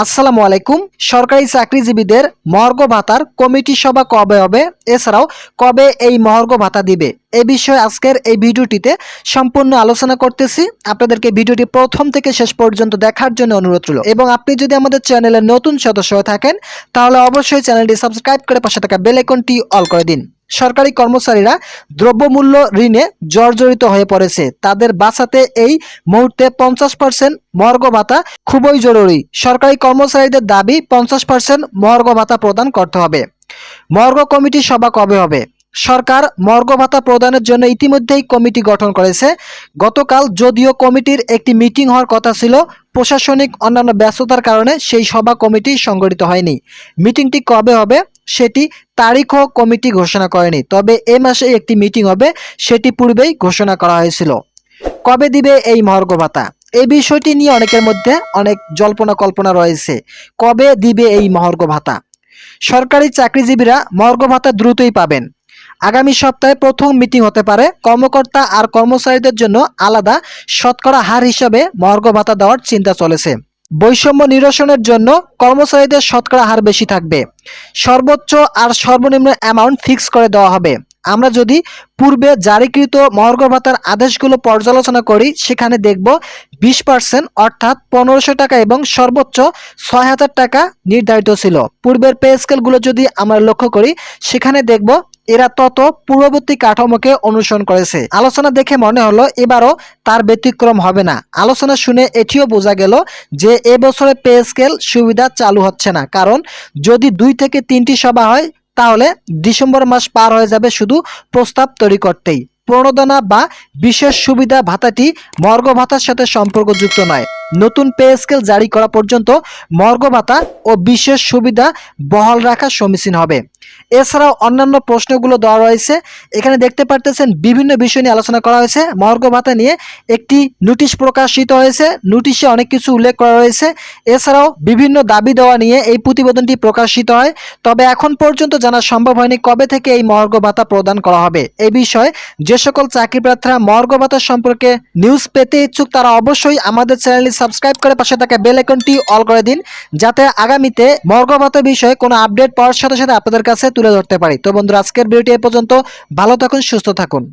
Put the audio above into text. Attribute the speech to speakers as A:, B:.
A: আসসালামু আলাইকুম। সরকারি চাকরিজীবীদের মহার্ঘ ভাতার কমিটি সভা কবে হবে, এছাড়াও কবে এই মহার্ঘ ভাতা দিবে, এ বিষয়ে আজকের এই ভিডিওটিতে সম্পূর্ণ আলোচনা করতেছি। আপনাদেরকে ভিডিওটি প্রথম থেকে শেষ পর্যন্ত দেখার জন্য অনুরোধ রইল এবং আপনি যদি আমাদের চ্যানেলের নতুন সদস্য হয়ে থাকেন তাহলে অবশ্যই চ্যানেলটি সাবস্ক্রাইব করে পাশে থাকা বেল আইকনটি অল করে দিন। সরকারি কর্মচারীরা দ্রব্যমূল্য ঋণে জর্জরিত হয়ে পড়েছে। তাদের বাঁচাতে এই মুহূর্তে 50% মহার্ঘ ভাতা খুবই জরুরি। সরকারি কর্মচারীদের দাবি 50% মহার্ঘ ভাতা প্রদান করতে হবে। মহার্ঘ কমিটি সভা কবে হবে? সরকার মহার্ঘ ভাতা প্রদানের জন্য ইতিমধ্যেই কমিটি গঠন করেছে। গতকাল যদিও কমিটির একটি মিটিং হওয়ার কথা ছিল, প্রশাসনিক অন্যান্য ব্যস্ততার কারণে সেই সভা কমিটি সংগঠিত হয়নি। মিটিংটি কবে হবে সেটি তারিখও কমিটি ঘোষণা করেনি, তবে এ মাসে একটি মিটিং হবে, সেটি পূর্বেই ঘোষণা করা হয়েছিল। কবে দিবে এই মহার্ঘ ভাতা, এই বিষয়টি নিয়ে অনেকের মধ্যে অনেক জল্পনা কল্পনা রয়েছে। কবে দিবে এই মহার্ঘ ভাতা? সরকারি চাকরিজীবীরা মহার্ঘ ভাতা দ্রুতই পাবেন। আগামী সপ্তাহে প্রথম মিটিং হতে পারে। কর্মকর্তা আর কর্মচারীদের জন্য আলাদা শতকরা হার হিসাবে মহার্ঘ ভাতা দেওয়ার চিন্তা চলেছে। বৈষম্য নিরসনের জন্য কর্মচারীদের শতকরা হার বেশি থাকবে। সর্বোচ্চ আর সর্বনিম্ন অ্যামাউন্ট ফিক্স করে দেওয়া হবে। আমরা যদি পূর্বে জারিকৃত মহার্ঘ ভাতার আদেশগুলো পর্যালোচনা করি, সেখানে দেখব 20% অর্থাৎ 1500 টাকা এবং সর্বোচ্চ 6000 টাকা নির্ধারিত ছিল। পূর্বের পে স্কেলগুলো যদি আমরা লক্ষ্য করি, সেখানে দেখব এরা তত পূর্ববর্তী কাঠামোকে অনুসরণ করেছে। আলোচনা দেখে মনে হলো এবারও তার ব্যতিক্রম হবে না। আলোচনা শুনে এটিও বোঝা গেল যে এবছরে পে স্কেল সুবিধা চালু হচ্ছে না, কারণ যদি 2 থেকে 3টি সভা হয় তাহলে ডিসেম্বর মাস পার হয়ে যাবে শুধু প্রস্তাব তৈরি করতেই। প্রণোদনা বা বিশেষ সুবিধা ভাতাটি মহার্ঘ ভাতার সাথে সম্পর্কযুক্ত নয়। নতুন পে স্কেল জারি করা পর্যন্ত মহার্ঘ ভাতা ও বিশেষ সুবিধা বহাল রাখা সমীচীন হবে। এছাড়াও অন্যান্য প্রশ্নগুলো দেওয়া রয়েছে। এখানে দেখতে পারতেছেন বিভিন্ন বিষয় নিয়ে আলোচনা করা হয়েছে। মহার্ঘ ভাতা নিয়ে একটি নোটিশ প্রকাশিত হয়েছে, নোটিশে অনেক কিছু উল্লেখ করা রয়েছে। এছাড়াও বিভিন্ন দাবি দেওয়া নিয়ে এই প্রতিবেদনটি প্রকাশিত হয়। তবে এখন পর্যন্ত জানা সম্ভব হয়নি কবে থেকে এই মহার্ঘ ভাতা প্রদান করা হবে। এই বিষয়ে যে সকল চাকরি প্রার্থীরা মহার্ঘ ভাতা সম্পর্কে নিউজ পেতে ইচ্ছুক তারা অবশ্যই আমাদের চ্যানেলটি সাবস্ক্রাইব করে পাশে থাকা বেল আইকনটি অল করে দিন, যাতে আগামীতে মহার্ঘ ভাতা বিষয়ে কোনো আপডেট পাওয়ার সাথে সাথে আপনাদের কাছে তুলে ধরতে পারি। তো বন্ধুরা, আজকের ভিডিওটি এ পর্যন্ত। ভালো থাকুন, সুস্থ থাকুন।